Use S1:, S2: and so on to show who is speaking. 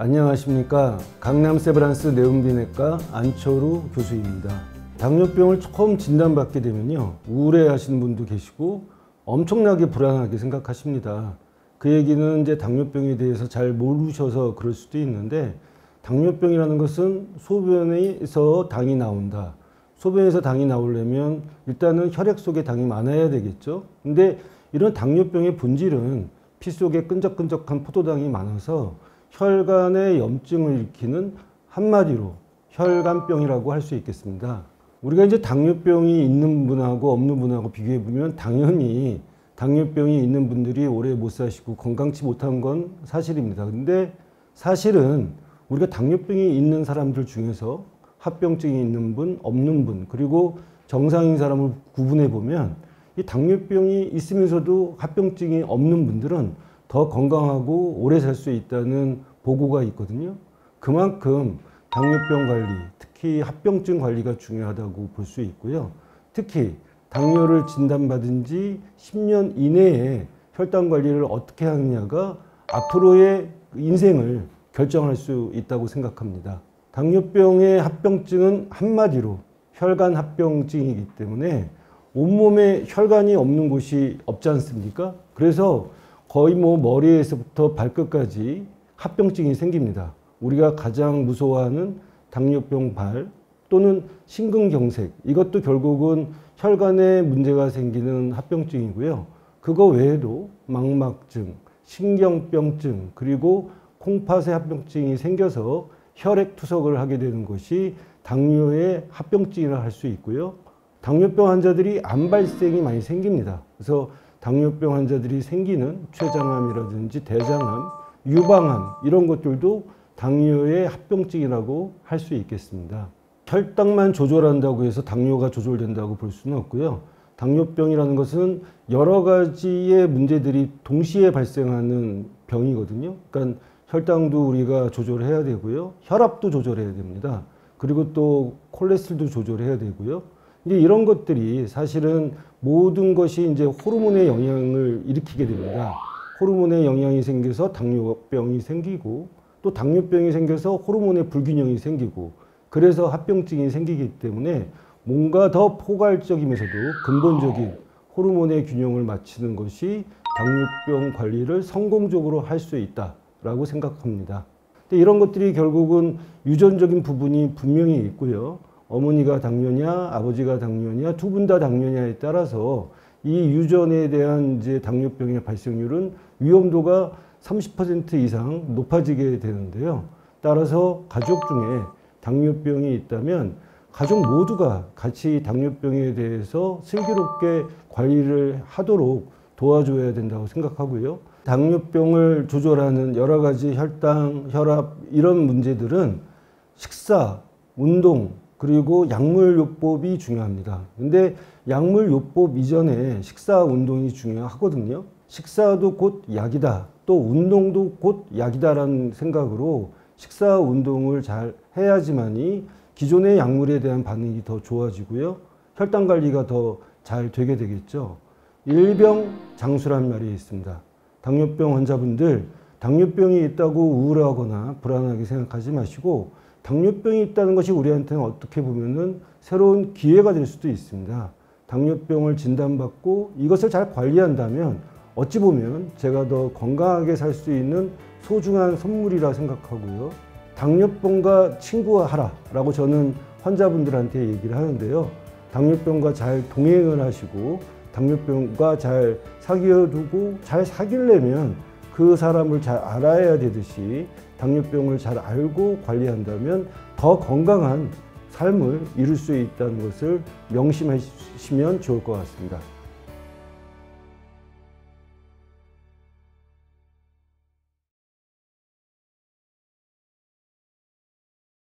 S1: 안녕하십니까. 강남 세브란스 내음비내과 안철우 교수입니다. 당뇨병을 처음 진단받게 되면요, 우울해하시는 분도 계시고 엄청나게 불안하게 생각하십니다. 그 얘기는 이제 당뇨병에 대해서 잘 모르셔서 그럴 수도 있는데, 당뇨병이라는 것은 소변에서 당이 나온다. 소변에서 당이 나오려면 일단은 혈액 속에 당이 많아야 되겠죠. 근데 이런 당뇨병의 본질은 피 속에 끈적끈적한 포도당이 많아서 혈관의 염증을 일으키는, 한마디로 혈관병이라고 할 수 있겠습니다. 우리가 이제 당뇨병이 있는 분하고 없는 분하고 비교해 보면 당연히 당뇨병이 있는 분들이 오래 못 사시고 건강치 못한 건 사실입니다. 근데 사실은 우리가 당뇨병이 있는 사람들 중에서 합병증이 있는 분, 없는 분, 그리고 정상인 사람을 구분해 보면 이 당뇨병이 있으면서도 합병증이 없는 분들은 더 건강하고 오래 살 수 있다는 보고가 있거든요. 그만큼 당뇨병 관리, 특히 합병증 관리가 중요하다고 볼 수 있고요. 특히 당뇨를 진단받은 지 10년 이내에 혈당 관리를 어떻게 하느냐가 앞으로의 인생을 결정할 수 있다고 생각합니다. 당뇨병의 합병증은 한마디로 혈관 합병증이기 때문에 온몸에 혈관이 없는 곳이 없지 않습니까? 그래서 거의 머리에서부터 발끝까지 합병증이 생깁니다. 우리가 가장 무서워하는 당뇨병 발 또는 심근경색, 이것도 결국은 혈관에 문제가 생기는 합병증이고요. 그거 외에도 망막증, 신경병증, 그리고 콩팥의 합병증이 생겨서 혈액 투석을 하게 되는 것이 당뇨의 합병증이라 할 수 있고요. 당뇨병 환자들이 암 발생이 많이 생깁니다. 그래서 당뇨병 환자들이 생기는 췌장암이라든지 대장암, 유방암, 이런 것들도 당뇨의 합병증이라고 할 수 있겠습니다. 혈당만 조절한다고 해서 당뇨가 조절된다고 볼 수는 없고요. 당뇨병이라는 것은 여러 가지의 문제들이 동시에 발생하는 병이거든요. 그러니까 혈당도 우리가 조절해야 되고요. 혈압도 조절해야 됩니다. 그리고 또 콜레스테롤도 조절해야 되고요. 이제 이런 것들이 사실은 모든 것이 이제 호르몬의 영향을 일으키게 됩니다. 호르몬의 영향이 생겨서 당뇨병이 생기고, 또 당뇨병이 생겨서 호르몬의 불균형이 생기고, 그래서 합병증이 생기기 때문에 뭔가 더 포괄적이면서도 근본적인 호르몬의 균형을 맞추는 것이 당뇨병 관리를 성공적으로 할 수 있다라고 생각합니다. 근데 이런 것들이 결국은 유전적인 부분이 분명히 있고요. 어머니가 당뇨냐, 아버지가 당뇨냐, 두 분 다 당뇨냐에 따라서 이 유전에 대한 이제 당뇨병의 발생률은 위험도가 30% 이상 높아지게 되는데요. 따라서 가족 중에 당뇨병이 있다면 가족 모두가 같이 당뇨병에 대해서 슬기롭게 관리를 하도록 도와줘야 된다고 생각하고요. 당뇨병을 조절하는 여러 가지 혈당, 혈압, 이런 문제들은 식사, 운동, 그리고 약물요법이 중요합니다. 근데 약물요법 이전에 식사, 운동이 중요하거든요. 식사도 곧 약이다, 또 운동도 곧 약이다라는 생각으로 식사, 운동을 잘 해야지만이 기존의 약물에 대한 반응이 더 좋아지고요. 혈당 관리가 더 잘 되게 되겠죠. 일병장수란 말이 있습니다. 당뇨병 환자분들, 당뇨병이 있다고 우울하거나 불안하게 생각하지 마시고, 당뇨병이 있다는 것이 우리한테는 어떻게 보면은 새로운 기회가 될 수도 있습니다. 당뇨병을 진단받고 이것을 잘 관리한다면 어찌 보면 제가 더 건강하게 살 수 있는 소중한 선물이라 생각하고요. 당뇨병과 친구하라라고 저는 환자분들한테 얘기를 하는데요. 당뇨병과 잘 동행을 하시고 당뇨병과 잘 사귀어두고, 잘 사귀려면 그 사람을 잘 알아야 되듯이 당뇨병을 잘 알고 관리한다면 더 건강한 삶을 이룰 수 있다는 것을 명심하시면 좋을 것 같습니다.